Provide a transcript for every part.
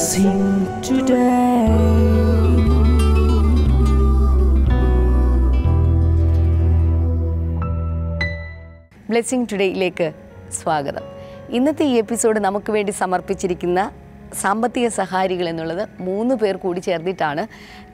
Blessing today. Blessing ടുഡേയിലേക്ക് സ്വാഗതം. ഇന്നത്തെ ഈ എപ്പിസോഡ് നമുക്ക് വേണ്ടി സമർപ്പിച്ചിരിക്കുന്ന സാമ്പത്തിക സഹായികൾ എന്നുള്ളത് 3 പേർ കൂടി ചേർന്നിട്ടാണ്.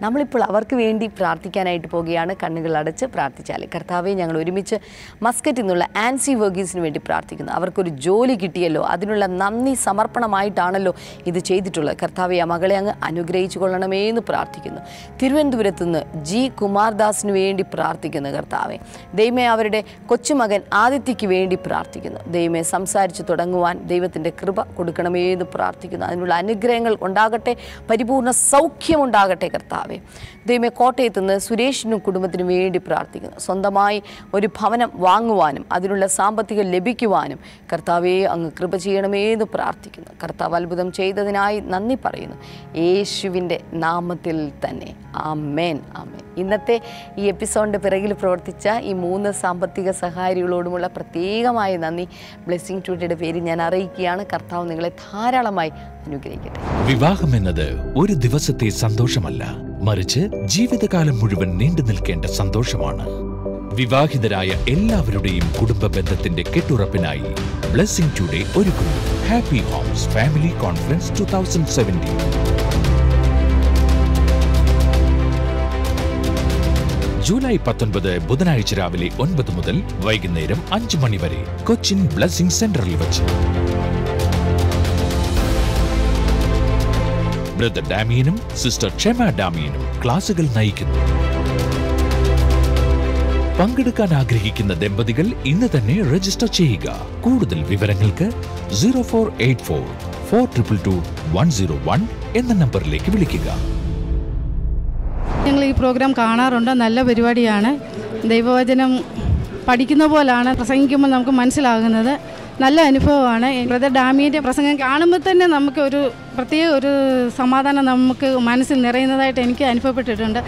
നമ്മളിപ്പോൾ അവർക്ക് വേണ്ടി പ്രാർത്ഥിക്കാനായിട്ട് പോവുകയാണ്. കണ്ണുകൾ അടച്ച് പ്രാർത്ഥിച്ചാൽ. കർത്താവെ, ഞങ്ങൾ ഒരുമിച്ച് മസ്കറ്റിൽ നിന്നുള്ള ആൻസി വർഗീസിന് വേണ്ടി പ്രാർത്ഥിക്കുന്നു. അവർക്കൊരു ജോലി കിട്ടിയല്ലോ, അതിനുള്ള നന്ദി സമർപ്പണമായിട്ടാണല്ലോ ഇത് ചെയ്തിട്ടുള്ളത്. കർത്താവെ, ആ മകളെ അങ്ങ് അനുഗ്രഹിച്ചു കൊള്ളണമേ എന്ന് പ്രാർത്ഥിക്കുന്നു. തിരുവനന്തപുരത്ത് നിന്ന് ജി കുമാർദാസിന് വേണ്ടി പ്രാർത്ഥിക്കുന്നു. കർത്താവെ, ദൈവമേ, അവരുടെ കൊച്ചുമകൻ ആദിത്യയ്ക്ക് വേണ്ടി പ്രാർത്ഥിക്കുന്നു. ദൈവമേ, സംസാരിച്ച് തുടങ്ങുവാൻ ദൈവത്തിൻ്റെ കൃപ കൊടുക്കണമേ എന്ന് പ്രാർത്ഥിക്കുന്നു. അതിനുള്ള അനുഗ്രഹങ്ങൾ ഉണ്ടാകട്ടെ, പരിപൂർണ്ണ സൗഖ്യമുണ്ടാകട്ടെ. കർത്താവെ, ദൈവമേ, കോട്ടയത്ത് നിന്ന് സുരേഷിനും കുടുംബത്തിനും വേണ്ടി പ്രാർത്ഥിക്കുന്നു. സ്വന്തമായി ഒരു ഭവനം വാങ്ങുവാനും അതിനുള്ള സാമ്പത്തികം ലഭിക്കുവാനും കർത്താവെ അങ്ങ് കൃപ ചെയ്യണമേ എന്ന് പ്രാർത്ഥിക്കുന്നു. കർത്താവ് അത്ഭുതം ചെയ്തതിനായി നന്ദി പറയുന്നു, യേശുവിൻ്റെ നാമത്തിൽ തന്നെ. ആമേൻ, ആമേൻ. ഇന്നത്തെ ഈ എപ്പിസോഡിൻ്റെ പിറകിൽ പ്രവർത്തിച്ച ഈ 3 സാമ്പത്തിക സഹായികളോടുമുള്ള പ്രത്യേകമായ നന്ദി ബ്ലെസ്സിംഗ് ടുഡേയുടെ പേരിൽ ഞാൻ അറിയിക്കുകയാണ്. കർത്താവ് നിങ്ങളെ ധാരാളമായി അനുഗ്രഹിക്കട്ടെ. വിവാഹം എന്നത് ഒരു ദിവസത്തെ സന്തോഷമല്ല, മറിച്ച് ജീവിതകാലം മുഴുവൻ നീണ്ടു നിൽക്കേണ്ട സന്തോഷമാണ്. വിവാഹിതരായ എല്ലാവരുടെയും കുടുംബ ബന്ധത്തിന്റെ കെട്ടുറപ്പിനായി ബ്ലെസ്സിംഗ് ടുഡേ ഒരുക്കുന്നു happy Holmes family conference 2017. July 19 ബുധനാഴ്ച രാവിലെ 9 മുതൽ വൈകുന്നേരം 5 മണി വരെ കൊച്ചിൻ ബ്ലെസ്സിംഗ് സെന്ററിൽ വച്ച് ബ്രദർ ഡാമിയനും സിസ്റ്റർ ക്ഷമ ഡാമിയനും ക്ലാസുകൾ നയിക്കുന്നു. പങ്കെടുക്കാൻ ആഗ്രഹിക്കുന്ന ദമ്പതികൾ ഇന്ന് തന്നെ രജിസ്റ്റർ ചെയ്യുക. കൂടുതൽ വിവരങ്ങൾക്ക് 0484-422-101 എന്ന നമ്പറിലേക്ക് വിളിക്കുക. ഞങ്ങൾ ഈ പ്രോഗ്രാം കാണാറുണ്ട്. നല്ല പരിപാടിയാണ്. ദൈവവചനം പഠിക്കുന്ന പോലാണ് പ്രസംഗിക്കുമ്പോൾ നമുക്ക് മനസ്സിലാകുന്നത്. നല്ല അനുഭവമാണ്. ബ്രദർ ഡാമിയൻ്റെ പ്രസംഗം കാണുമ്പോൾ തന്നെ നമുക്ക് ഒരു പ്രത്യേക ഒരു സമാധാനം നമുക്ക് മനസ്സിൽ നിറയുന്നതായിട്ട് എനിക്ക് അനുഭവപ്പെട്ടിട്ടുണ്ട്.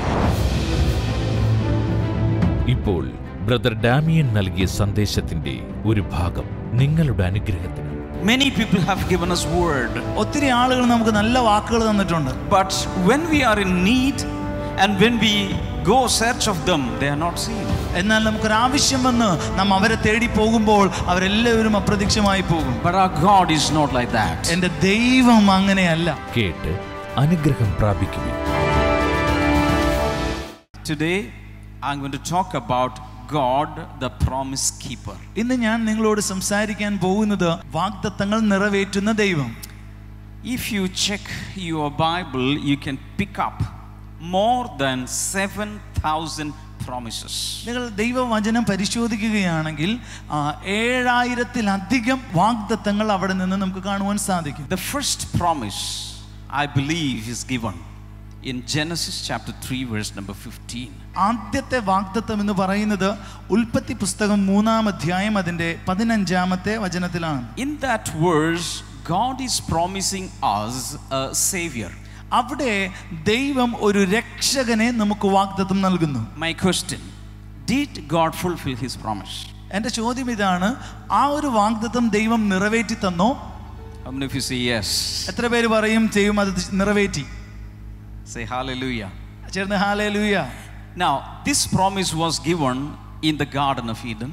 ഇപ്പോൾ ബ്രദർ ഡാമിയൻ നൽകിയ സന്ദേശത്തിന്റെ ഒരു ഭാഗം നിങ്ങളുടെ അനുഗ്രഹത്തിന്. Many people have given us word. ഒത്തിരി ആളുകൾ നമുക്ക് നല്ല വാക്കുകൾ തന്നിട്ടുണ്ട്. But when we are in need and when we go search of them, they are not seen. എന്നാൽ നമുക്കൊരു ആവശ്യം വന്ന് നാം അവരെ തേടി പോകുമ്പോൾ അവരെല്ലാവരും അപ്രത്യക്ഷമായി പോകും. But our God is not like that. എൻ്റെ ദൈവം അങ്ങനെയല്ല. കേട്ട് അനുഗ്രഹം പ്രാപിക്കുവിൻ. Today I'm going to talk about God, the promise keeper. ഇന്ന് ഞാൻ നിങ്ങളോട് സംസാരിക്കാൻ പോകുന്നത് വാഗ്ദത്തങ്ങൾ നിറവേറ്റുന്ന ദൈവം. If you check your Bible, you can pick up more than 7,000 promises. നിങ്ങൾ ദൈവവചനം പരിശോധിക്കുകയാണെങ്കിൽ 7,000-ലധികം വാഗ്ദത്തങ്ങൾ അവിടെ നിന്ന് നമുക്ക് കാണുവാൻ സാധിക്കും. The first promise I believe is given in Genesis chapter 3 verse number 15. ആദ്യത്തെ വാഗ്ദത്തം എന്ന് പറയുന്നത് ഉൽപ്പത്തി പുസ്തകം 3-ാം അധ്യായം അതിന്റെ 15-ാമത്തെ വചനത്തിലാണ്. In that verse, God is promising us a savior. അവിടെ ദൈവം ഒരു രക്ഷകനെ നമുക്ക് വാഗ്ദത്തം നൽകുന്നു. My question, did God fulfill his promise? എൻ്റെ ചോദ്യം ഇതാണ്, ആ ഒരു വാഗ്ദത്തം ദൈവം നിറവേറ്റി തന്നോ? How many of you say yes? എത്ര പേര് പറയും ചെയ്യും അത് നിറവേറ്റി? Say hallelujah. ചേർന്ന് hallelujah. Now, this promise was given in the Garden of Eden.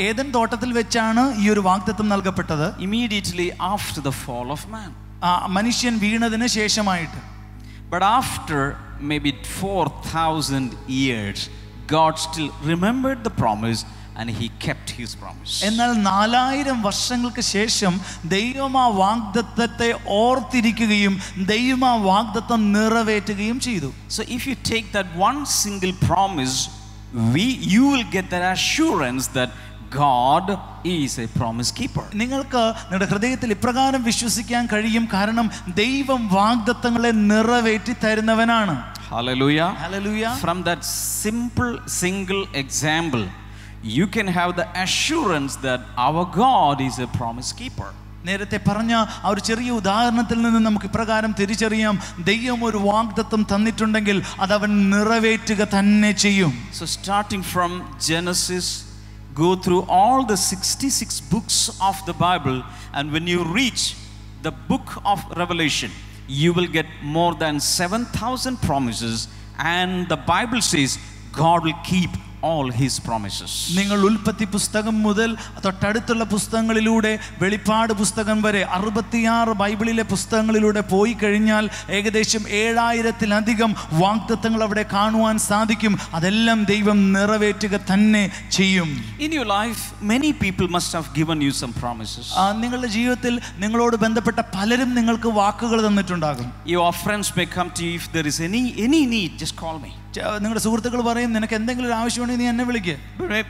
Eden തോട്ടത്തിൽ വെച്ചാണ് ഈ ഒരു വാഗ്ദത്തം നൽകപ്പെട്ടത്. Immediately after the fall of man. മനുഷ്യൻ വീണതിന് ശേഷമായിട്ട്. But after maybe 4,000 years, God still remembered the promise and he kept his promise. എന്നാൽ 4,000 വർഷങ്ങൾക്ക് ശേഷം ദൈവം ആ വാഗ്ദത്തത്തെ ഓർത്തിരിക്കുകയും ദൈവം ആ വാഗ്ദത്തം നിറവേറ്റുകയും ചെയ്തു. So if you take that one single promise, you will get that assurance that God is a promise keeper. നിങ്ങൾക്ക് നിങ്ങളുടെ ഹൃദയത്തിൽ ഇപ്രകാരം വിശ്വസിക്കാൻ കഴിയും, കാരണം ദൈവം വാഗ്ദത്തങ്ങളെ നിറവേറ്റി തരുന്നവനാണ്. Hallelujah. Hallelujah. From that simple single example, you can have the assurance that our God is a promise keeper. നേരത്തെ പറഞ്ഞ ആ ഒരു ചെറിയ ഉദാഹരണത്തിൽ നിന്ന് നമുക്ക് ഇപ്രകാരം തിരിച്ചറിയാം, ദൈവം ഒരു വാഗ്ദത്തം തന്നിട്ടുണ്ടെങ്കിൽ അത് അവൻ നിറവേറ്റുക തന്നെ ചെയ്യും. So starting from Genesis, go through all the 66 books of the Bible, and when you reach the book of Revelation, you will get more than 7,000 promises, and the Bible says God will keep all his promises. നിങ്ങൾ ഉൽപ്പത്തി പുസ്തകം മുതൽ തൊട്ടടുത്തുള്ള പുസ്തകങ്ങളിലൂടെ വെളിപ്പാട് പുസ്തകം വരെ 66 ബൈബിളിലെ പുസ്തകങ്ങളിലൂടെ പോയി കഴിഞ്ഞാൽ ഏകദേശം 7000-ലധികം വാഗ്ദത്തങ്ങൾ അവിടെ കാണുവാൻ സാധിക്കും. അതെല്ലാം ദൈവം നിറവേറ്റുക തന്നെ ചെയ്യും. In your life, many people must have given you some promises. നിങ്ങളുടെ ജീവിതത്തിൽ നിങ്ങളോട് ബന്ധപ്പെട്ട പലരും നിങ്ങൾക്ക് വാക്കുകൾ തന്നിട്ടുണ്ടാകും. Your friends may come to you, if there is any need, just call me. നിങ്ങളുടെ സുഹൃത്തുക്കൾ പറയും, നിനക്ക് എന്തെങ്കിലും ഒരു ആവശ്യമുണ്ടെങ്കിൽ നീ എന്നെ വിളിക്കുക.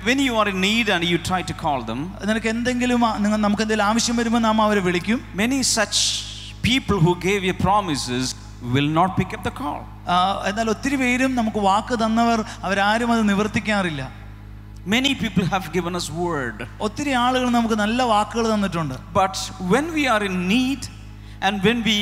When you are in need and you try to call them, നിനക്ക് എന്തെങ്കിലും നമുക്ക് എന്തെങ്കിലും ആവശ്യം വരുമ്പോൾ നാം അവരെ വിളിക്കും. many such people who gave you promises will not pick up the call. എന്നാൽ ഒത്തിരി പേരും നമുക്ക് വാക്ക് തന്നവർ അവരാരും അത് നിവർത്തിക്കാറില്ല. Many people have given us word. ഒത്തിരി ആളുകൾ നമുക്ക് നല്ല വാക്കുകൾ തന്നിട്ടുണ്ട്. But when we are in need and when we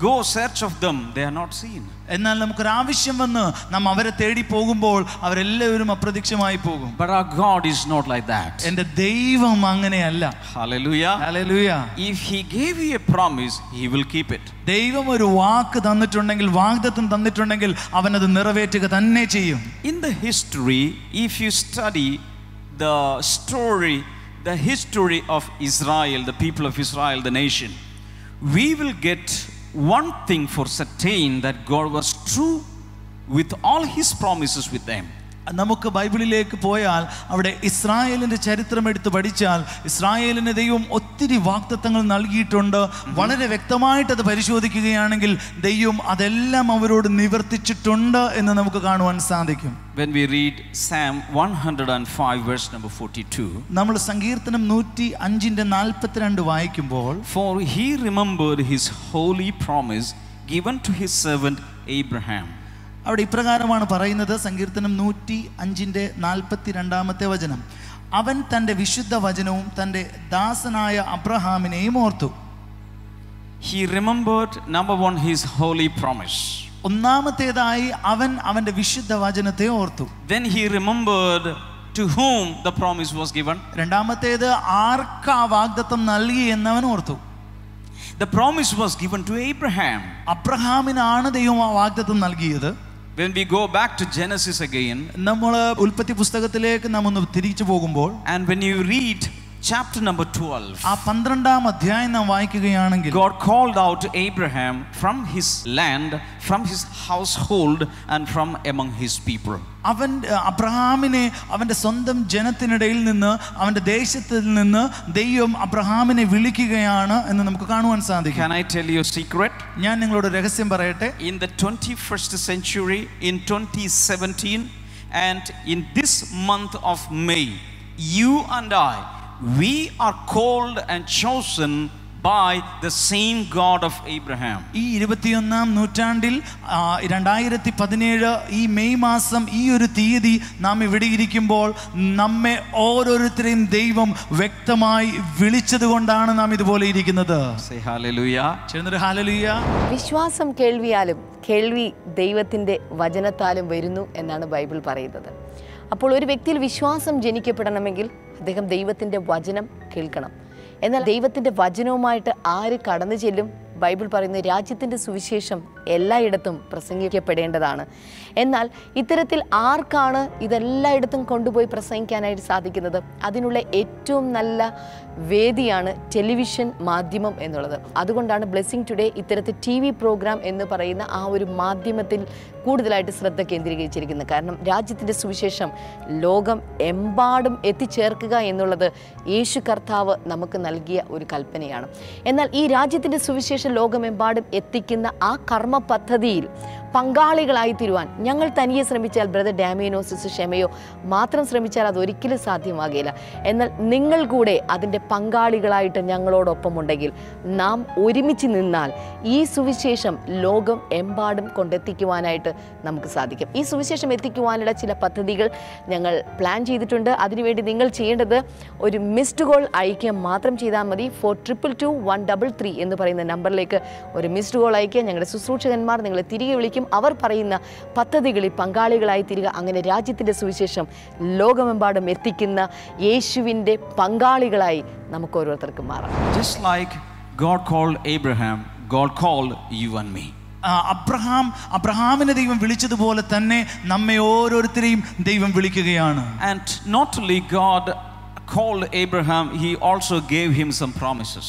go search of them, they are not seen. എന്നാൽ നമുക്കൊരു ആവശ്യം വന്ന് നാം അവരെ തേടി പോകുമ്പോൾ അവരെല്ലാവരും അപ്രത്യക്ഷമായി പോകും. But our God is not like that. എൻ്റെ ദൈവം അങ്ങനെയല്ല. Hallelujah. Hallelujah. If he gave you a promise, he will keep it. ദൈവം ഒരു വാക്ക് തന്നിട്ടുണ്ടെങ്കിൽ, വാഗ്ദത്തം തന്നിട്ടുണ്ടെങ്കിൽ അവനത് നിറവേറ്റുക തന്നെ ചെയ്യും. In the history, if you study the history of Israel, the people of Israel, the nation, we will get one thing for certain, that God was true with all his promises with them. നമുക്ക് ബൈബിളിലേക്ക് പോയാൽ അവിടെ ഇസ്രായേലിന്റെ ചരിത്രം എടുത്ത് പഠിച്ചാൽ ഇസ്രായേലിന് ദൈവം ഒത്തിരി വാഗ്ദത്തങ്ങൾ നൽകിയിട്ടുണ്ട്. വളരെ വ്യക്തമായിട്ട് അത് പരിശോധിക്കുകയാണെങ്കിൽ ദൈവം അതെല്ലാം അവരോട് നിവർത്തിച്ചിട്ടുണ്ട് എന്ന് നമുക്ക് കാണുവാൻ സാധിക്കും. When we read Psalm 105 verse number 42, നമ്മൾ സങ്കീർത്തനം 105:42 വായിക്കുമ്പോൾ, for he remembered his holy promise given to his servant Abraham. അവിടെ ഇപ്രകാരമാണ് പറയുന്നത്, സങ്കീർത്തനം 105:42 വചനം, അവൻ തൻ്റെ വിശുദ്ധ വചനവും തൻ്റെ ദാസനായ അബ്രഹാമിനെയും ഓർത്തു. He remembered, number one, his holy promise. ഒന്നാമത്തേതായി അവൻ അവൻ്റെ വിശുദ്ധ വചനത്തെ ഓർത്തു. Then he remembered to whom the promise was given. രണ്ടാമത്തേത് ആർക്കാ വാഗ്ദത്തം നൽകി എന്നവൻ ഓർത്തു. The promise was given to Abraham. അബ്രഹാമിനാണ് ദൈവം ആ വാഗ്ദത്തം നൽകിയത്. When we go back to Genesis again, നമ്മൾ ഉൽപ്പത്തി പുസ്തകത്തിലേക്ക് നാം ഒന്ന് തിരിച്ചു പോകുമ്പോൾ, and when you read chapter number 12, ആ 12-ാം അധ്യായം നാം വായിക്കുകയാണെങ്കിൽ, God called out Abraham from his land, from his household, and from among his people. അവൻ അബ്രഹാമിനെ അവൻ്റെ സ്വന്തം ജനത്തിനിടയിൽ നിന്ന്, അവൻ്റെ ദേശത്തിൽ നിന്ന് ദൈവം അബ്രഹാമിനെ വിളിക്കുകയാണ് എന്ന് നമുക്ക് കാണുവാൻ സാധിക്കും. Can I tell you a secret? ഞാൻ നിങ്ങളോട് രഹസ്യം പറയട്ടെ. In the 21st century, in 2017, and in this month of May, you and I, we are called and chosen by the same God of Abraham. ഈ 21-ാം നൂറ്റാണ്ടിൽ 2017 ഈ May മാസം ഈ ഒരു തീയതി നാം ഇവിടെ ഇരിക്കുമ്പോൾ നമ്മെ ഓരോരുത്തരെയും ദൈവം വ്യക്തമായി വിളിച്ചത് കൊണ്ടാണ് നാം ഇതുപോലെ ഇരിക്കുന്നത്. Say hallelujah. ചെന്നൊരു ഹല്ലേലൂയ. വിശ്വാസം കേൾവിയാലും കേൾവി ദൈവത്തിൻ്റെ വചനത്താലും വരുന്നു എന്നാണ് ബൈബിൾ പറയുന്നത്. അപ്പോൾ ഒരു വ്യക്തിയിൽ വിശ്വാസം ജനിക്കപ്പെടണമെങ്കിൽ അദ്ദേഹം ദൈവത്തിൻ്റെ വചനം കേൾക്കണം. എന്നാൽ ദൈവത്തിൻ്റെ വചനവുമായിട്ട് ആര് കടന്നു ചെല്ലും? ബൈബിൾ പറയുന്ന രാജ്യത്തിൻ്റെ സുവിശേഷം എല്ലായിടത്തും പ്രസംഗിക്കപ്പെടേണ്ടതാണ്. എന്നാൽ ഇത്തരത്തിൽ ആർക്കാണ് ഇതെല്ലായിടത്തും കൊണ്ടുപോയി പ്രസംഗിക്കാനായിട്ട് സാധിക്കുന്നത്? അതിനുള്ള ഏറ്റവും നല്ല വേദിയാണ് ടെലിവിഷൻ മാധ്യമം എന്നുള്ളത്. അതുകൊണ്ടാണ് ബ്ലെസ്സിങ് ടുഡേ ഇത്തരത്തിൽ TV പ്രോഗ്രാം എന്ന് പറയുന്ന ആ ഒരു മാധ്യമത്തിൽ കൂടുതലായിട്ട് ശ്രദ്ധ കേന്ദ്രീകരിച്ചിരിക്കുന്നത്. കാരണം രാജ്യത്തിൻ്റെ സുവിശേഷം ലോകം എമ്പാടും എത്തിച്ചേർക്കുക എന്നുള്ളത് യേശു കർത്താവ് നമുക്ക് നൽകിയ ഒരു കൽപ്പനയാണ്. എന്നാൽ ഈ രാജ്യത്തിൻ്റെ സുവിശേഷം ലോകമെമ്പാടും എത്തിക്കുന്ന ആ കർമ്മ പദ്ധതിയിൽ പങ്കാളികളായി തീരുവാൻ ഞങ്ങൾ തനിയെ ശ്രമിച്ചാൽ, ബ്രദർ ഡാമിയനോ സിസ്റ്റർ ഷെമയോ മാത്രം ശ്രമിച്ചാൽ അതൊരിക്കലും സാധ്യമാകില്ല. എന്നാൽ നിങ്ങൾ കൂടെ അതിൻ്റെ പങ്കാളികളായിട്ട് ഞങ്ങളോടൊപ്പം ഉണ്ടെങ്കിൽ, നാം ഒരുമിച്ച് നിന്നാൽ ഈ സുവിശേഷം ലോകം എമ്പാടും കൊണ്ടെത്തിക്കുവാനായിട്ട് നമുക്ക് സാധിക്കും. ഈ സുവിശേഷം എത്തിക്കുവാനുള്ള ചില പദ്ധതികൾ ഞങ്ങൾ പ്ലാൻ ചെയ്തിട്ടുണ്ട്. അതിനുവേണ്ടി നിങ്ങൾ ചെയ്യേണ്ടത് ഒരു മിസ്ഡ് കോൾ അയക്കുക മാത്രം ചെയ്താൽ മതി. 422133 എന്ന് പറയുന്ന നമ്പറിലേക്ക് ഒരു മിസ്ഡ് കോൾ അയക്കുക. ഞങ്ങളുടെ ശുശ്രൂഷകന്മാർ നിങ്ങളെ തിരികെ വിളിക്കും. അവർ പറയുന്ന പദ്ധതികളിൽ പങ്കാളികളായി തീരുക. അങ്ങനെ രാജ്യത്തിൻ്റെ സുവിശേഷം ലോകമെമ്പാടും എത്തിക്കുന്ന യേശുവിൻ്റെ പങ്കാളികളായി നമുക്ക് ഓരോരുത്തർക്കും മാറാം. Just like God called Abraham, God called you and me. അബ്രഹാമിനെ ദൈവം വിളിച്ചതുപോലെ തന്നെ നമ്മെ ഓരോരുത്തരെയും ദൈവം വിളിക്കുകയാണ്. And not only God called Abraham, he also gave him some promises.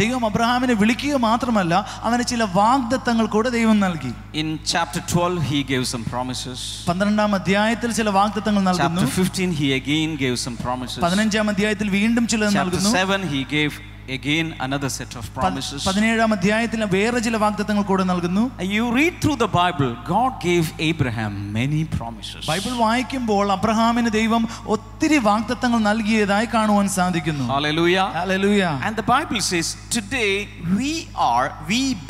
ദൈവം അബ്രഹാമിനെ വിളിക്കുക മാത്രമല്ല, അവന് ചില വാഗ്ദത്തങ്ങൾ കൂടെ ദൈവം നൽകി. In chapter 12 he gave some promises. 12-ാം അധ്യായത്തിൽ ചില വാഗ്ദത്തങ്ങൾ നൽകുന്നു. Chapter 15 he again gave some promises. 15-ാം അധ്യായത്തിൽ വീണ്ടും ചിലത് നൽകുന്നു. Chapter 7 he gave again another set of promises. 17-ാം അധ്യായത്തിൽ വേറെ ചില വാഗ്ദത്തങ്ങൾ കൂടെ നൽകുന്നു. You read through the Bible, God gave Abraham many promises. Bible വായിക്കുമ്പോൾ അബ്രഹാമിന് ദൈവം ഒത്തിരി വാഗ്ദത്തങ്ങൾ നൽകിയതായി കാണുവാൻ സാധിക്കുന്നു. Hallelujah. Hallelujah. And the Bible says today we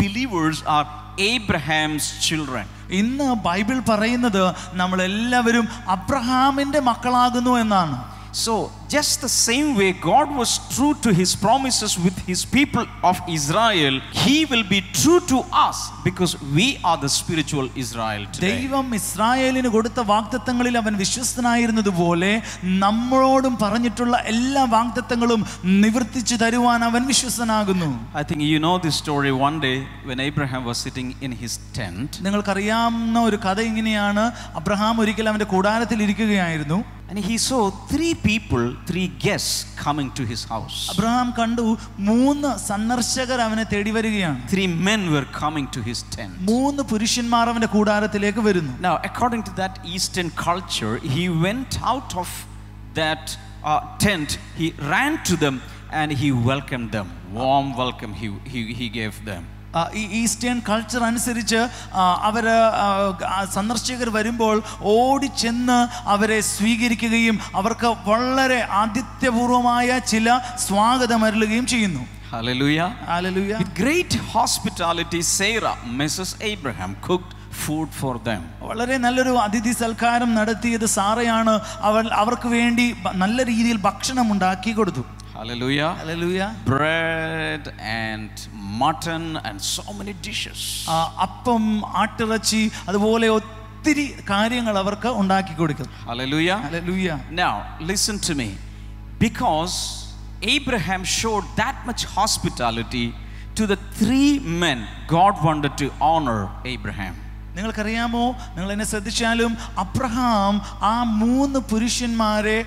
believers are Abraham's children. ഇന്ന് ബൈബിൾ പറയുന്നത് നമ്മൾ എല്ലാവരും അബ്രഹാമിന്റെ മക്കളാകുന്നു എന്നാണ്. So just the same way God was true to his promises with his people of Israel, he will be true to us because we are the spiritual Israel today. ദൈവം ഇസ്രായേലിന് കൊടുത്ത വാഗ്ദത്തങ്ങളിൽ അവൻ വിശ്വസ്തനായിരുന്നതുപോലെ നമ്മളോടും പറഞ്ഞിട്ടുള്ള എല്ലാ വാഗ്ദത്തങ്ങളും നിവർത്തിച്ചു തരുവാൻ അവൻ വിശ്വസ്തനാകുന്നു. I think you know this story. One day when Abraham was sitting in his tent, നിങ്ങൾക്കറിയാവുന്ന ഒരു കഥ ഇങ്ങനെയാണ്. അബ്രഹാം ഒരിക്കൽ അവന്റെ കൂടാരത്തിൽ ഇരിക്കുകയായിരുന്നു. and he saw three guests coming to his house. Abraham കണ്ടു 3 സന്ദർശകർ അവനെ തേടി വരികയാണ്. 3 men were coming to his tent. 3 പുരുഷന്മാർ അവന്റെ കൂടാരത്തിലേക്ക് വരുന്നു. Now according to that Eastern culture, he went out of that tent, he ran to them and he welcomed them. Warm welcome he gave them. ഈ eastern culture അനുസരിച്ച് സന്ദർശകർ വരുമ്പോൾ ഓടിച്ചെന്ന് അവരെ സ്വീകരിക്കുകയും അവർക്ക് വളരെ ആതിഥ്യപൂർവമായ ചില സ്വാഗതം അരുളുകയും ചെയ്യുന്നു. Hallelujah. Hallelujah. With great hospitality, Sarah, Mrs. Abraham, cooked food for them. വളരെ നല്ലൊരു അതിഥി സൽക്കാരം നടത്തിയത് സാറയാണ്. അവർക്ക് വേണ്ടി നല്ല രീതിയിൽ ഭക്ഷണം ഉണ്ടാക്കി കൊടുത്തു. Hallelujah. Hallelujah. Bread and mutton and so many dishes. അപ്പം, ആട്ടിറച്ചി, അതുപോലെ ഒത്തിരി കാര്യങ്ങൾ അവർക്ക് ഉണ്ടാക്കി കൊടുക്കും. Hallelujah. Hallelujah. Now listen to me. Because Abraham showed that much hospitality to the 3 men, God wanted to honor Abraham. നിങ്ങൾക്കറിയാമോ, നിങ്ങൾ എന്നെ ശ്രദ്ധിച്ചാലും അബ്രഹാം ആ 3 പുരുഷന്മാരെ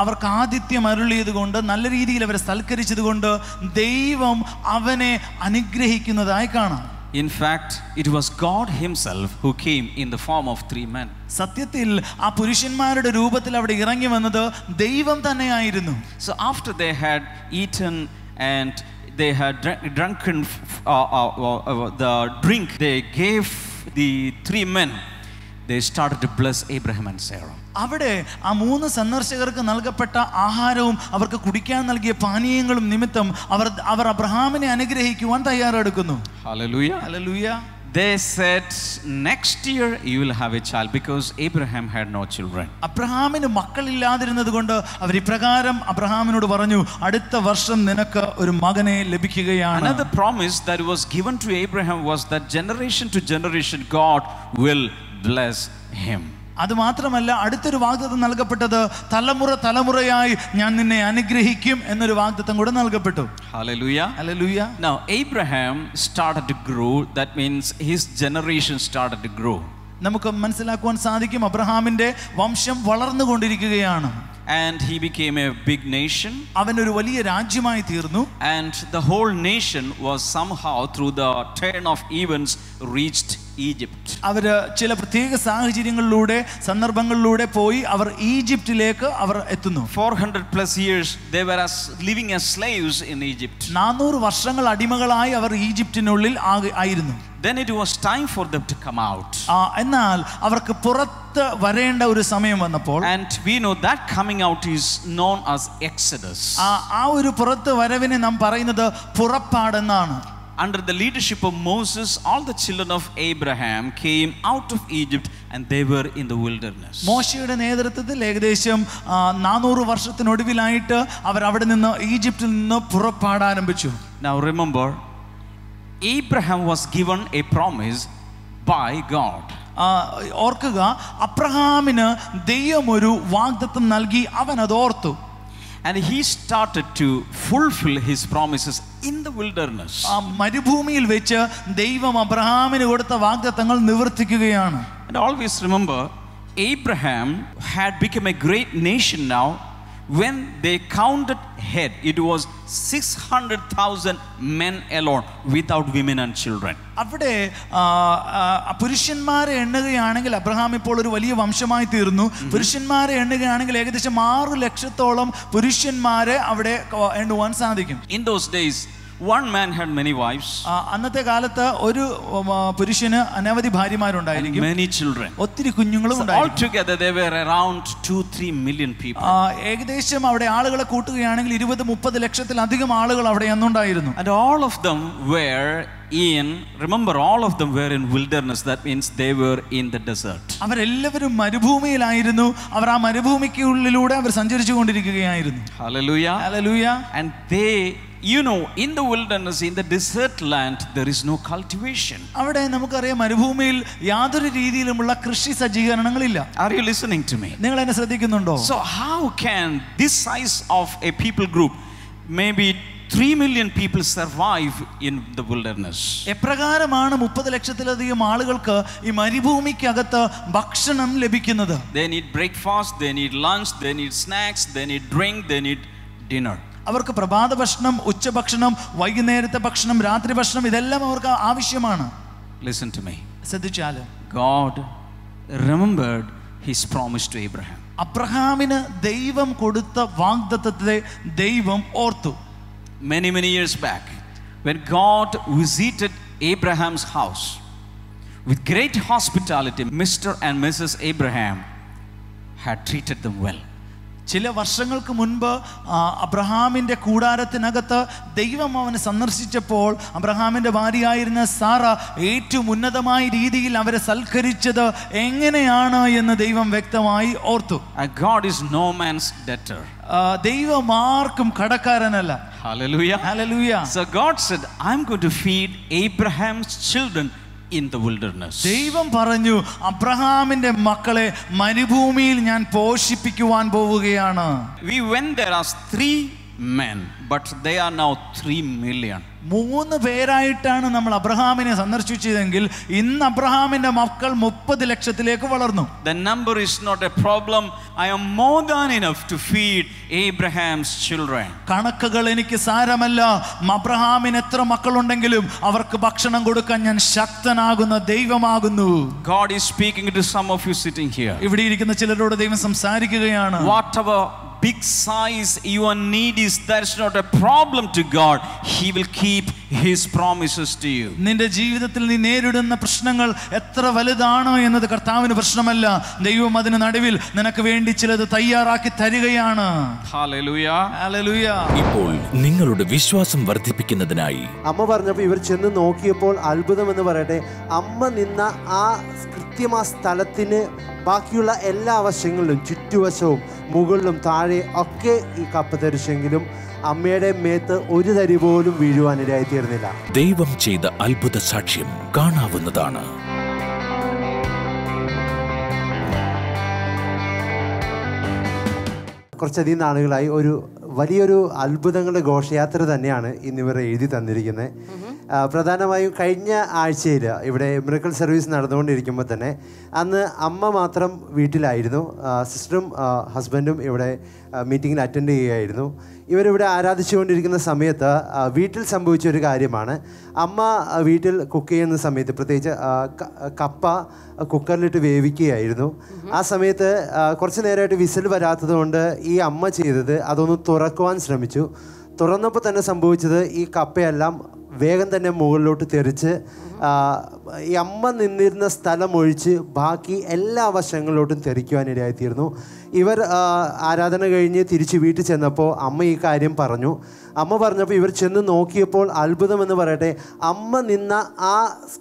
അവർക്ക് ആതിഥ്യം അരുളിയത് കൊണ്ട്, നല്ല രീതിയിൽ അവരെ സൽക്കരിച്ചത് കൊണ്ട് ദൈവം അവനെ അനുഗ്രഹിക്കുന്നതായി കാണാം. In fact, it was God himself who came in the form of 3 men. സത്യത്തിൽ ആ പുരുഷന്മാരുടെ രൂപത്തിൽ അവിടെ ഇറങ്ങി വന്നത് ദൈവം തന്നെയായിരുന്നു. So after they had eaten and they had drunken the drink, they gave the 3 men, they started to bless Abraham and Sarah. അവിടെ ആ 3 സന്ദർശകർക്ക് നൽകപ്പെട്ട ആഹാരവും അവർക്ക് കുടിക്കാൻ നൽകിയ പാനീയങ്ങളും നിമിത്തം അവർ അബ്രഹാമിനെ അനുഗ്രഹിക്കുവാൻ തയ്യാറെടുക്കുന്നു. Hallelujah. Hallelujah. They said, next year you will have a child, because Abraham had no children. അബ്രഹാമിന് മക്കളില്ലാതിരുന്നത് കൊണ്ട് അവർ ഇപ്രകാരം അബ്രഹാമിനോട് പറഞ്ഞു, അടുത്ത വർഷം നിനക്ക് ഒരു മകനെ ലഭിക്കുകയാണ്. Another promise that was given to Abraham was that generation to generation God will bless him. അത് മാത്രമല്ല, അടുത്തൊരു വാഗ്ദത്തം നൽകപ്പെട്ടത് തലമുറയായി ഞാൻ നിന്നെ അനുഗ്രഹിക്കും എന്നൊരു വാഗ്ദത്തം കൂടെ നൽകപ്പെട്ടു. Hallelujah. Hallelujah. Now Abraham started to grow. That means his generation started to grow. നമുക്ക് മനസ്സിലാക്കുവാൻ സാധിക്കും, അബ്രഹാമിന്റെ വംശം വളർന്നുകൊണ്ടിരിക്കുകയാണ്. And he became a big nation. അവൻ ഒരു വലിയ രാജ്യമായി തീർന്നു. And the whole nation was somehow, through the turn of events, reached Egypt. അവര് ചില പ്രത്യേക സാഹചര്യങ്ങളിലൂടെ, സന്ദർഭങ്ങളിലൂടെ പോയി അവർ ഈജിപ്തിലേക്ക് അവർ എത്തുന്നു. 400+ years they were living as slaves in Egypt. 400 വർഷങ്ങൾ അടിമകളായി അവർ ഈജിപ്തിനുള്ളിൽ ആയിരുന്നു. Then it was time for them to come out. എന്നാൽ അവർക്ക് പുറത്ത് വരേണ്ട ഒരു സമയം വന്നപ്പോൾ, and we know that coming out is known as Exodus. ആ ഒരു പുറത്ത് വരവിനെ നാം പറയുന്നത് പുറപ്പാടെന്നാണ്. Under the leadership of Moses, all the children of Abraham came out of Egypt and they were in the wilderness. മോശയുടെ നേതൃത്വത്തിൽ ഏകദേശം 400 വർഷത്തിനൊടുവിലായിട്ട് അവർ അവിടെ നിന്ന് ഈജിപ്തിൽ നിന്ന് പുറപ്പാടാൻ ആരംഭിച്ചു. Now remember, Abraham was given a promise by God. ഓർക്കുക, അബ്രഹാമിന് ദൈവം ഒരു വാഗ്ദത്തം നൽകി, അവൻ അത് ഓർത്തു. And he started to fulfill his promises in the wilderness. മരുഭൂമിയിൽ വെച്ച് ദൈവം അബ്രഹാമിന് കൊടുത്ത വാഗ്ദത്തങ്ങൾ നിവർത്തിക്കുകയാണ്. And always remember, Abraham had become a great nation now. When they counted head, it was 600,000 men alone, without women and children. അവിടെ പുരുഷന്മാരെ എണ്ണുകയാണെങ്കിൽ Abraham ഇപ്പോൾ ഒരു വലിയ വംശമായി തീർന്നു. പുരുഷന്മാരെ എണ്ണുകയാണെങ്കിൽ ഏകദേശം 6 ലക്ഷത്തോളം പുരുഷന്മാരെ അവിടെ എണ്ണുവാൻ സാധിക്കും. In those days, one man had many wives. അന്നത്തെ കാലത്ത് ഒരു പുരുഷന് അനവധി ഭാര്യമാരുണ്ടായിരിക്കും. Many children. ഒത്തിരി കുഞ്ഞുങ്ങളും ഉണ്ടായിരിക്കും. Altogether they were around 2-3 million people. ഏകദേശം അവിടെ ആളുകളെ കൂട്ടുകയാണെങ്കിൽ 20-30 ലക്ഷത്തിലധികം ആളുകൾ അവിടെ അന്നുണ്ടായിരുന്നു. And all of them were remember, all of them were in wilderness. That means they were in the desert. അവരെല്ലാവരും മരുഭൂമിയിലായിരുന്നു. അവർ ആ മരുഭൂമിക്കുള്ളിലൂടെ അവർ സഞ്ചരിച്ചു കൊണ്ടിരിക്കുകയായിരുന്നു. Hallelujah. Hallelujah. And they, in the wilderness, in the desert land, there is no cultivation. അവിടെ നമുക്കറിയാം മരുഭൂമിയിൽ യാതൊരു രീതിയിലുമുള്ള കൃഷി സജ്ജീകരണങ്ങളില്ല. Are you listening to me? നിങ്ങൾ എന്നെ ശ്രദ്ധിക്കുന്നുണ്ടോ? So how can this size of a people group, maybe 3 million people, survive in the wilderness? എപ്രകാരമാണ് 30 ലക്ഷത്തിലധികം ആളുകൾക്ക് ഈ മരുഭൂമിക്കകത്ത് ഭക്ഷണം ലഭിക്കുന്നത്? They need breakfast, they need lunch, they need snacks, they need drink, they need dinner. അവർക്ക് പ്രഭാത ഭക്ഷണം, ഉച്ചഭക്ഷണം, വൈകുന്നേരത്തെ ഭക്ഷണം, രാത്രി ഭക്ഷണം, ഇതെല്ലാം അവർക്ക് ആവശ്യമാണ്. Listen to me. ശ്രദ്ധിച്ചാല് God remembered his promise to Abraham. അബ്രഹാമിന് ദൈവം കൊടുത്ത വാഗ്ദത്തത്തെ ദൈവം ഓർത്തു. Many years back, when God visited Abraham's house with great hospitality, Mr. and Mrs. Abraham had treated them well. ചില വർഷങ്ങൾക്ക് മുൻപ് അബ്രഹാമിൻ്റെ കൂടാരത്തിനകത്ത് ദൈവം അവനെ സന്ദർശിച്ചപ്പോൾ അബ്രഹാമിൻ്റെ ഭാര്യയായിരുന്ന സാറ ഏറ്റവും ഉന്നതമായ രീതിയിൽ അവരെ സൽക്കരിച്ചത് എങ്ങനെയാണ് എന്ന് ദൈവം വ്യക്തമായി ഓർത്തു. God is no man's debtor. ദൈവം ആർക്കും കടക്കാരനല്ല. Hallelujah. Hallelujah. So God said, I'm going to feed Abraham's children in the wilderness. ദൈവം പറഞ്ഞു, അബ്രഹാമിന്റെ മക്കളെ മരുഭൂമിയിൽ ഞാൻ പോഷിപ്പിക്കുവാൻ പോവുകയാണ്. We went there as 3 men, but they are now 3 million. 3 പേരായിട്ടാണ് നമ്മൾ അബ്രഹാമിനെ സന്ദർശിച്ചതെങ്കിൽ ഇന്ന് അബ്രഹാമിന്റെ മക്കൾ 30 ലക്ഷത്തിലേക്ക് വളർന്നു. The number is not a problem. I am more than enough to feed Abraham's children. കണക്കുകൾ എനിക്ക് സാരമല്ല. അബ്രഹാമിന് എത്ര മക്കളുണ്ടെങ്കിലും അവർക്ക് ഭക്ഷണം കൊടുക്കാൻ ഞാൻ ശക്തനാകുന്ന ദൈവമാകുന്നു. God is speaking to some of you sitting here. ഇവിടെ ഇരിക്കുന്ന ചിലരോട് ദൈവം സംസാരിക്കുകയാണ്. Whatever big size your need is, that's not a problem to God. He will keep his promises to you. നിന്റെ ജീവിതത്തിൽ നീ നേരിടുന്ന പ്രശ്നങ്ങൾ എത്ര വലുതാണ് എന്നത് കർത്താവിന് പ്രശ്നമല്ല. ദൈവം അതിന് നടുവിൽ നിനക്ക് വേണ്ടി ചിലത് തയ്യാറാക്കി തരികയാണ്. Hallelujah. Hallelujah. ഇപ്പോൾ നിങ്ങളുടെ വിശ്വാസം വർദ്ധിപ്പിക്കുന്നതിനായി അമ്മ പറഞ്ഞപ്പോൾ ഇവർ ചെന്ന് നോക്കിയപ്പോൾ അത്ഭുതം എന്ന് പറയട്ടെ, അമ്മ നിന്ന ആ കൃത്യമായ സ്ഥലത്തിന് ബാക്കിയുള്ള എല്ലാ വശങ്ങളിലും ചുറ്റുവശവും മുകളിലും താഴെ ഒക്കെ ഈ കപ്പ ധരിച്ചെങ്കിലും അമ്മയുടെ മേത്ത് ഒരു തരി പോലും വീഴുവാനിടയായി തീർന്നില്ല. ദൈവം ചെയ്ത അത്ഭുത സാക്ഷ്യം കാണാവുന്നതാണ്. കുറച്ചധികം നാളുകളായി ഒരു വലിയൊരു അത്ഭുതങ്ങളുടെ ഘോഷയാത്ര തന്നെയാണ് ഇന്നിവർ എഴുതി തന്നിരിക്കുന്നത്. പ്രധാനമായും കഴിഞ്ഞ ആഴ്ചയിൽ ഇവിടെ മിറക്കിൾ സർവീസ് നടന്നുകൊണ്ടിരിക്കുമ്പോൾ തന്നെ അന്ന് അമ്മ മാത്രം വീട്ടിലായിരുന്നു. സിസ്റ്ററും ഹസ്ബൻഡും ഇവിടെ മീറ്റിങ്ങിൽ അറ്റൻഡ് ചെയ്യുകയായിരുന്നു. ഇവരിവിടെ ആരാധിച്ചുകൊണ്ടിരിക്കുന്ന സമയത്ത് വീട്ടിൽ സംഭവിച്ച ഒരു കാര്യമാണ്. അമ്മ വീട്ടിൽ കുക്ക് ചെയ്യുന്ന സമയത്ത് പ്രത്യേകിച്ച് കപ്പ കുക്കറിലിട്ട് വേവിക്കുകയായിരുന്നു. ആ സമയത്ത് കുറച്ച് നേരമായിട്ട് വിസിൽ വരാത്തത് കൊണ്ട് ഈ അമ്മ ചെയ്തത് അതൊന്ന് തുറക്കുവാൻ ശ്രമിച്ചു. തുറന്നപ്പോൾ തന്നെ സംഭവിച്ചത് ഈ കപ്പയെല്ലാം വേഗം തന്നെ മുകളിലോട്ട് തെറിച്ച് ഈ അമ്മ നിന്നിരുന്ന സ്ഥലം ഒഴിച്ച് ബാക്കി എല്ലാ വശങ്ങളിലോട്ടും തെറിക്കുവാനിടയായിത്തീർന്നു. ഇവർ ആരാധന കഴിഞ്ഞ് തിരിച്ച് വീട്ടിൽ ചെന്നപ്പോൾ അമ്മ ഈ കാര്യം പറഞ്ഞു. അമ്മ പറഞ്ഞപ്പോൾ ഇവർ ചെന്ന് നോക്കിയപ്പോൾ അത്ഭുതമെന്ന് പറയട്ടെ, അമ്മ നിന്ന ആ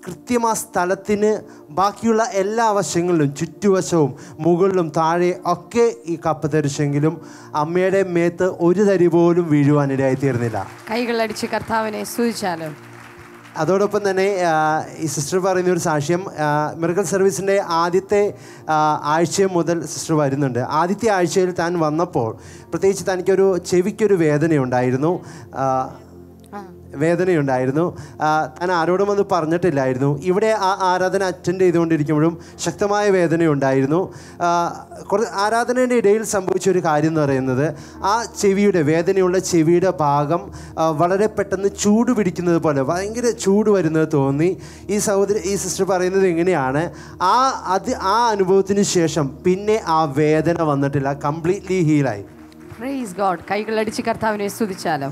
കൃത്യമായ സ്ഥലത്തിന് ബാക്കിയുള്ള എല്ലാ വശങ്ങളിലും ചുറ്റുവശവും മുകളിലും താഴെ ഒക്കെ ഈ കപ്പ തെറിച്ചെങ്കിലും അമ്മയുടെ മേത്ത് ഒരു തരി പോലും വീഴുവാനിടയായിത്തീർന്നില്ല. കൈകളടിച്ച് കർത്താവിനെ സ്തുതിച്ചാലോ. അതോടൊപ്പം തന്നെ ഈ സിസ്റ്റർ പറയുന്ന ഒരു സാക്ഷ്യം, മിറക്കിൾ സർവീസിൻ്റെ ആദ്യത്തെ ആഴ്ച മുതൽ സിസ്റ്റർ വരുന്നുണ്ട്. ആദ്യത്തെ ആഴ്ചയിൽ താൻ വന്നപ്പോൾ പ്രത്യേകിച്ച് തനിക്കൊരു ചെവിക്കൊരു വേദനയുണ്ടായിരുന്നു. താൻ ആരോടും അത് പറഞ്ഞിട്ടില്ലായിരുന്നു. ഇവിടെ ആ ആരാധന അറ്റൻഡ് ചെയ്തുകൊണ്ടിരിക്കുമ്പോഴും ശക്തമായ വേദനയുണ്ടായിരുന്നു. ആരാധനയുടെ ഇടയിൽ സംഭവിച്ചൊരു കാര്യം എന്ന് പറയുന്നത്, ആ വേദനയുള്ള ചെവിയുടെ ഭാഗം വളരെ പെട്ടെന്ന് ചൂട് പിടിക്കുന്നത് പോലെ ഭയങ്കര ചൂട് വരുന്നത് തോന്നി. ഈ സിസ്റ്റർ പറയുന്നത് എങ്ങനെയാണ്, ആ അനുഭവത്തിന് ശേഷം പിന്നെ ആ വേദന വന്നിട്ടില്ല, കംപ്ലീറ്റ്ലി ഹീലായി. Praise God. കൈകളടിച്ച് കർത്താവിനെ സ്തുതിച്ചാലോ.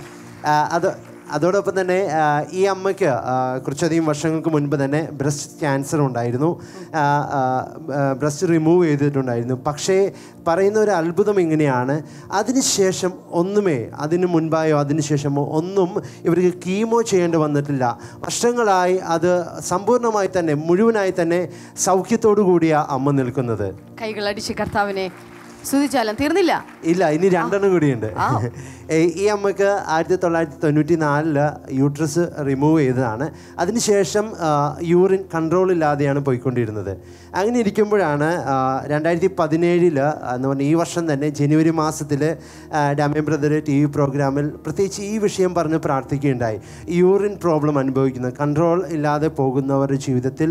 അതോടൊപ്പം തന്നെ ഈ അമ്മയ്ക്ക് കുറച്ചധികം വർഷങ്ങൾക്ക് മുൻപ് തന്നെ ബ്രസ്റ്റ് ക്യാൻസർ ഉണ്ടായിരുന്നു. ബ്രസ്റ്റ് റിമൂവ് ചെയ്തിട്ടുണ്ടായിരുന്നു. പക്ഷേ പറയുന്ന ഒരു അത്ഭുതം ഇങ്ങനെയാണ്, അതിനുശേഷം അതിന് മുൻപായോ അതിനുശേഷമോ ഒന്നും ഇവർക്ക് കീമോ ചെയ്യേണ്ടി വന്നിട്ടില്ല. വർഷങ്ങളായി അത് സമ്പൂർണ്ണമായി തന്നെ മുഴുവനായി തന്നെ സൗഖ്യത്തോടു കൂടിയ അമ്മ നിൽക്കുന്നത്. കൈകളടിച്ച് കർത്താവിനെ സ്തുതിച്ചാലും തീർന്നില്ല. ഇല്ല, ഇനി 2 കൂടിയുണ്ട്. ഈ അമ്മയ്ക്ക് 1994 യൂട്രസ് റിമൂവ് ചെയ്തതാണ്. അതിനുശേഷം യൂറിൻ കൺട്രോൾ ഇല്ലാതെയാണ് പോയിക്കൊണ്ടിരുന്നത്. അങ്ങനെ ഇരിക്കുമ്പോഴാണ് 2017 എന്ന് പറഞ്ഞാൽ ഈ വർഷം തന്നെ ജനുവരി മാസത്തിൽ ഡാമിയൻ ബ്രദർ TV പ്രോഗ്രാമിൽ പ്രത്യേകിച്ച് ഈ വിഷയം പറഞ്ഞ് പ്രാർത്ഥിക്കുകയുണ്ടായി. യൂറിൻ പ്രോബ്ലം അനുഭവിക്കുന്ന, കൺട്രോൾ ഇല്ലാതെ പോകുന്നവരുടെ ജീവിതത്തിൽ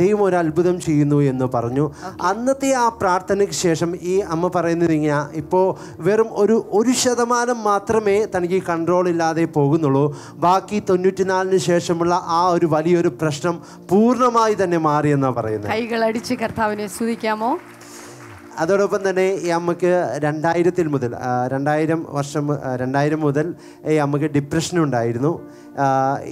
ദൈവം ഒരു അത്ഭുതം ചെയ്യുന്നു എന്ന് പറഞ്ഞു. അന്നത്തെ ആ പ്രാർത്ഥനയ്ക്ക് ശേഷം ഈ അമ്മ പറയുന്നത് ഇങ്ങനെ, ഇപ്പോൾ വെറും 1% മാത്രമേ തനിക്ക് കൺട്രോൾ ഇല്ലാതെ പോകുന്നുള്ളൂ. ബാക്കി 94 ശേഷമുള്ള ആ ഒരു വലിയൊരു പ്രശ്നം പൂർണ്ണമായി തന്നെ മാറിയെന്നാണ് പറയുന്നത്. കൈകളടിച്ച് കർത്താവിനെ സ്തുതിക്കാമോ. അതോടൊപ്പം തന്നെ ഈ അമ്മയ്ക്ക് 2000 മുതൽ ഈ അമ്മയ്ക്ക് ഡിപ്രഷൻ ഉണ്ടായിരുന്നു.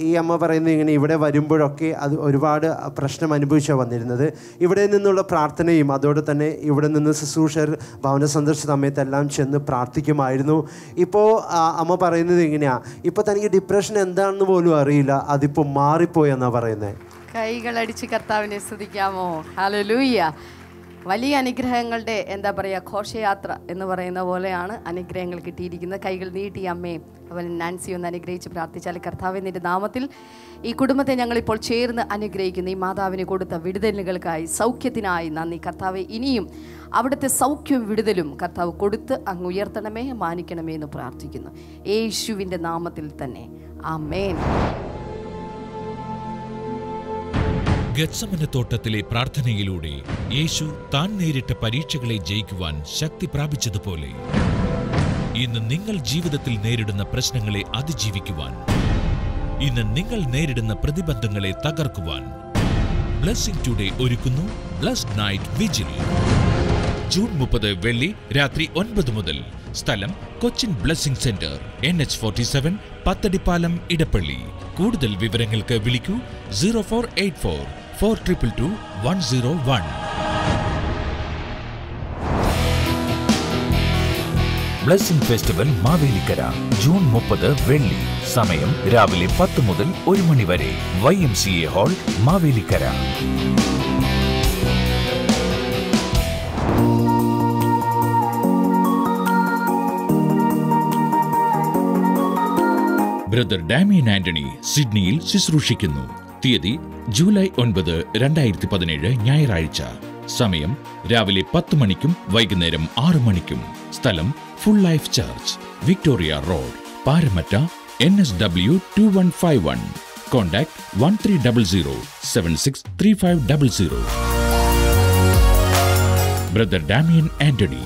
ഈ അമ്മ പറയുന്നത് ഇങ്ങനെ, ഇവിടെ വരുമ്പോഴൊക്കെ അത് ഒരുപാട് പ്രശ്നം അനുഭവിച്ചാണ് വന്നിരുന്നത്. ഇവിടെ നിന്നുള്ള പ്രാർത്ഥനയും അതോടെ തന്നെ ഇവിടെ നിന്ന് ശുശ്രൂഷകർ ഭവന സന്ദർശന സമയത്തെല്ലാം ചെന്ന് പ്രാർത്ഥിക്കുമായിരുന്നു. ഇപ്പോൾ അമ്മ പറയുന്നത് ഇങ്ങനെയാണ്, ഇപ്പോൾ തനിക്ക് ഡിപ്രഷൻ എന്താണെന്ന് പോലും അറിയില്ല, അതിപ്പോൾ മാറിപ്പോയെന്നാണ് പറയുന്നത്. കൈകളടിച്ച് കർത്താവിനെ സ്തുതിക്കാമോ. ഹല്ലേലൂയ. വലിയ അനുഗ്രഹങ്ങളുടെ ഘോഷയാത്ര എന്ന് പറയുന്ന പോലെയാണ് അനുഗ്രഹങ്ങൾ കിട്ടിയിരിക്കുന്നത്. കൈകൾ നീട്ടി അമ്മയെ അവൻ നാൻസി ഒന്ന് അനുഗ്രഹിച്ച് പ്രാർത്ഥിച്ചാൽ. കർത്താവിൻ്റെ നാമത്തിൽ ഈ കുടുംബത്തെ ഞങ്ങളിപ്പോൾ ചേർന്ന് അനുഗ്രഹിക്കുന്നു. ഈ മാതാവിന് കൊടുത്ത വിടുതലുകൾക്കായി, സൗഖ്യത്തിനായി നന്ദി കർത്താവെ. ഇനിയും അവിടുത്തെ സൗഖ്യവും വിടുതലും കർത്താവ് കൊടുത്ത് അങ്ങ് ഉയർത്തണമേ, മാനിക്കണമേ എന്ന് പ്രാർത്ഥിക്കുന്നു യേശുവിൻ്റെ നാമത്തിൽ തന്നെ. ആമേൻ. ഗത്സമന തോട്ടത്തിലെ പ്രാർത്ഥനയിലൂടെ യേശു താൻ നേരിട്ട പരീക്ഷകളെ ജയിക്കുവാൻ ശക്തി പ്രാപിച്ചതുപോലെ ഇന്ന് നിങ്ങൾ ജീവിതത്തിൽ നേരിടുന്ന പ്രശ്നങ്ങളെ അതിജീവിക്കുവാൻ, ഇന്ന് നിങ്ങൾ നേരിടുന്ന പ്രതിബന്ധങ്ങളെ തകർക്കുവാൻ ബ്ലെസ്സിംഗ് ടുഡേ ഒരുക്കുന്നു ബ്ലെസ്ഡ് നൈറ്റ് വിജിൽ. ജൂൺ 30 വെള്ളി രാത്രി 9 മുതൽ. സ്ഥലം Cochin blessing centre, NH47, Pathadipalam, Edappally. കൂടുതൽ വിവരങ്ങൾക്ക് വിളിക്കൂ 0484 422 101. ബ്ലെസ്സിംഗ് ഫെസ്റ്റിവൽ മാവേലിക്കര ജൂൺ 30 വെള്ളി. സമയം രാവിലെ 10 മുതൽ 1 മണി വരെ. YMCA hall, Mavelikkara. Brother Damian Antony സിഡ്നിയിൽ ശുശ്രൂഷിക്കുന്നു. തീയതി ജൂലൈ 9, 2017 ഞായറാഴ്ച. സമയം രാവിലെ 10 മണിക്കും വൈകുന്നേരം 6 മണിക്കും. സ്ഥലം full life church, Victoria road, Parramatta, NSW 2151. Contact 1300763500. Brother Damian Antony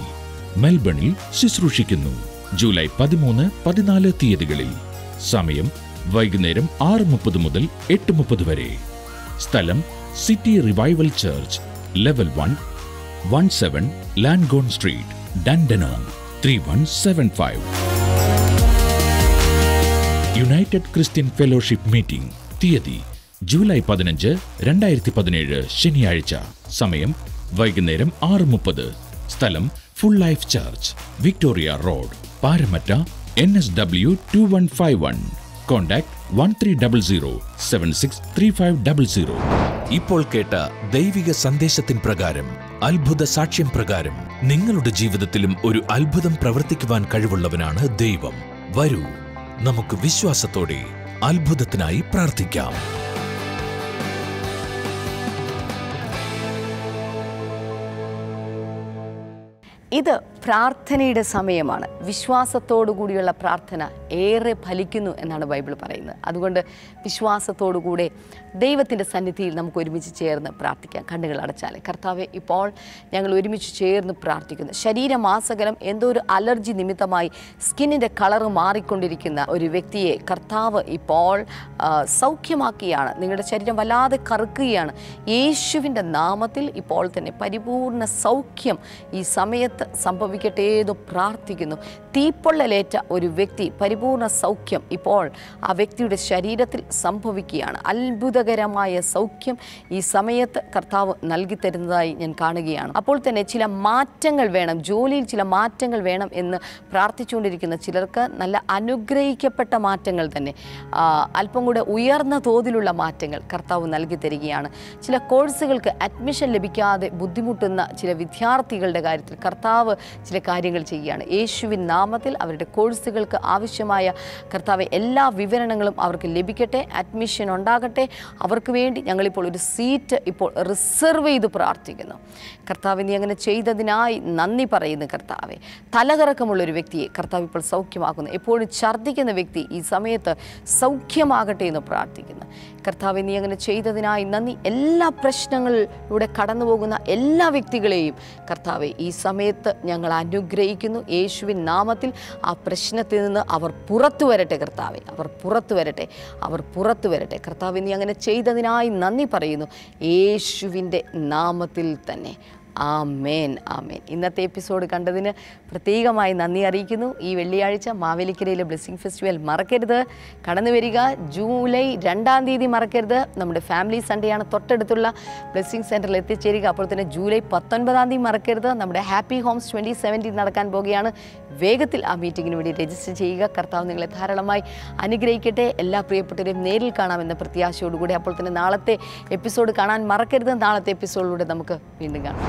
മെൽബണിൽ ശുശ്രൂഷിക്കുന്നു. ജൂലൈ 13, 14 തീയതികളിൽ. സമയം വൈകുന്നേരം 6:30 മുതൽ 8:30 വരെ. സ്ഥലം city revival church, level 1, 17 Langhorne street, Dandenong 3175. United Christian fellowship meeting. തീയതി ജൂലൈ 15, 2017 ശനിയാഴ്ച. സമയം വൈകുന്നേരം 6:30. സ്ഥലം full life church, Victoria road, Parramatta, NSW 2151. Contact 1300763500. ഇപ്പോൾ കേട്ട ദൈവിക സന്ദേശത്തിന് പ്രകാരം, അത്ഭുത സാക്ഷ്യം പ്രകാരം നിങ്ങളുടെ ജീവിതത്തിലും ഒരു അത്ഭുതം പ്രവർത്തിക്കുവാൻ കഴിവുള്ളവനാണ് ദൈവം. വരൂ, നമുക്ക് വിശ്വാസത്തോടെ അത്ഭുതത്തിനായി പ്രാർത്ഥിക്കാം. ഇത് പ്രാർത്ഥനയുടെ സമയമാണ്. വിശ്വാസത്തോടു കൂടിയുള്ള പ്രാർത്ഥന ഏറെ ഫലിക്കുന്നു എന്നാണ് ബൈബിൾ പറയുന്നത്. അതുകൊണ്ട് വിശ്വാസത്തോടുകൂടെ ദൈവത്തിൻ്റെ സന്നിധിയിൽ നമുക്ക് ഒരുമിച്ച് ചേർന്ന് പ്രാർത്ഥിക്കാം. കണ്ണുകൾ അടച്ചാൽ. കർത്താവെ, ഇപ്പോൾ ഞങ്ങൾ ഒരുമിച്ച് ചേർന്ന് പ്രാർത്ഥിക്കുന്നു. ശരീരമാസകലം എന്തോ ഒരു അലർജി നിമിത്തമായി സ്കിന്നിൻ്റെ കളറ് മാറിക്കൊണ്ടിരിക്കുന്ന ഒരു വ്യക്തിയെ കർത്താവ് ഇപ്പോൾ സൗഖ്യമാക്കിയാണ്. നിങ്ങളുടെ ശരീരം വല്ലാതെ കറുക്കുകയാണ്. യേശുവിൻ്റെ നാമത്തിൽ ഇപ്പോൾ തന്നെ പരിപൂർണ സൗഖ്യം ഈ സമയത്ത് സംഭവിക്കട്ടെ എന്ന് പ്രാർത്ഥിക്കുന്നു. തീപ്പൊള്ളലേറ്റ ഒരു വ്യക്തി പരിപൂർണ സൗഖ്യം ഇപ്പോൾ ആ വ്യക്തിയുടെ ശരീരത്തിൽ സംഭവിക്കുകയാണ്. അത്ഭുതകരമായ സൗഖ്യം ഈ സമയത്ത് കർത്താവ് നൽകി തരുന്നതായി ഞാൻ കാണുകയാണ്. അപ്പോൾ തന്നെ ചില മാറ്റങ്ങൾ വേണം, ജോലിയിൽ ചില മാറ്റങ്ങൾ വേണം എന്ന് പ്രാർത്ഥിച്ചുകൊണ്ടിരിക്കുന്ന ചിലർക്ക് നല്ല അനുഗ്രഹിക്കപ്പെട്ട മാറ്റങ്ങൾ തന്നെ, അല്പം കൂടെ ഉയർന്ന തോതിലുള്ള മാറ്റങ്ങൾ കർത്താവ് നൽകി തരികയാണ്. ചില കോഴ്സുകൾക്ക് അഡ്മിഷൻ ലഭിക്കാതെ ബുദ്ധിമുട്ടുന്ന ചില വിദ്യാർത്ഥികളുടെ കാര്യത്തിൽ കർത്താവ് ചില കാര്യങ്ങൾ ചെയ്യുകയാണ്. യേശുവിൻ നാമത്തിൽ അവരുടെ കോഴ്സുകൾക്ക് ആവശ്യമായ കർത്താവ് എല്ലാ വിവരണങ്ങളും അവർക്ക് ലഭിക്കട്ടെ, അഡ്മിഷൻ ഉണ്ടാകട്ടെ. അവർക്ക് വേണ്ടി ഞങ്ങളിപ്പോൾ ഒരു സീറ്റ് ഇപ്പോൾ റിസർവ് ചെയ്ത് പ്രാർത്ഥിക്കുന്നു. കർത്താവ്, നീ അങ്ങനെ ചെയ്തതിനായി നന്ദി പറയുന്നു. കർത്താവെ, തലകറക്കമുള്ളൊരു വ്യക്തിയെ കർത്താവ് ഇപ്പോൾ സൗഖ്യമാക്കുന്നു. എപ്പോഴും ഛർദ്ദിക്കുന്ന വ്യക്തി ഈ സമയത്ത് സൗഖ്യമാകട്ടെ എന്ന് പ്രാർത്ഥിക്കുന്നു. കർത്താവെ, നീ അങ്ങനെ ചെയ്തതിനായി നന്ദി. എല്ലാ പ്രശ്നങ്ങളിലൂടെ കടന്നു പോകുന്ന എല്ലാ വ്യക്തികളെയും കർത്താവെ ഈ സമയത്ത് ഞങ്ങൾ അനുഗ്രഹിക്കുന്നു. യേശുവിൻ നാമത്തിൽ ആ പ്രശ്നത്തിൽ നിന്ന് അവർ പുറത്തു വരട്ടെ. കർത്താവെ, അവർ പുറത്തു വരട്ടെ, അവർ പുറത്തു വരട്ടെ. കർത്താവെ, നീ അങ്ങനെ ചെയ്തതിനായി നന്ദി പറയുന്നു, യേശുവിൻ്റെ നാമത്തിൽ തന്നെ. ആമേൻ, ആമേൻ. ഇന്നത്തെ എപ്പിസോഡ് കണ്ടതിന് പ്രത്യേകമായി നന്ദി അറിയിക്കുന്നു. ഈ വെള്ളിയാഴ്ച മാവേലിക്കരയിലെ ബ്ലെസ്സിംഗ് ഫെസ്റ്റിവൽ മറക്കരുത്, കടന്നു വരിക. ജൂലൈ 2-ാം തീയതി മറക്കരുത്. നമ്മുടെ ഫാമിലി സൺഡേ ആണ്. തൊട്ടടുത്തുള്ള ബ്ലെസ്സിംഗ് സെൻറ്ററിൽ എത്തിച്ചേരുക. അപ്പോൾ തന്നെ ജൂലൈ 19-ാം തീയതി മറക്കരുത്. നമ്മുടെ ഹാപ്പി ഹോംസ് 2017 നടക്കാൻ പോകുകയാണ്. വേഗത്തിൽ ആ മീറ്റിങ്ങിന് വേണ്ടി രജിസ്റ്റർ ചെയ്യുക. കർത്താവ് നിങ്ങളെ ധാരാളമായി അനുഗ്രഹിക്കട്ടെ. എല്ലാ പ്രിയപ്പെട്ടവരെയും നേരിൽ കാണാമെന്ന പ്രത്യാശയോടുകൂടി അപ്പോൾ തന്നെ നാളത്തെ എപ്പിസോഡ് കാണാൻ മറക്കരുത്. നാളത്തെ എപ്പിസോഡിലൂടെ നമുക്ക് വീണ്ടും കാണാം.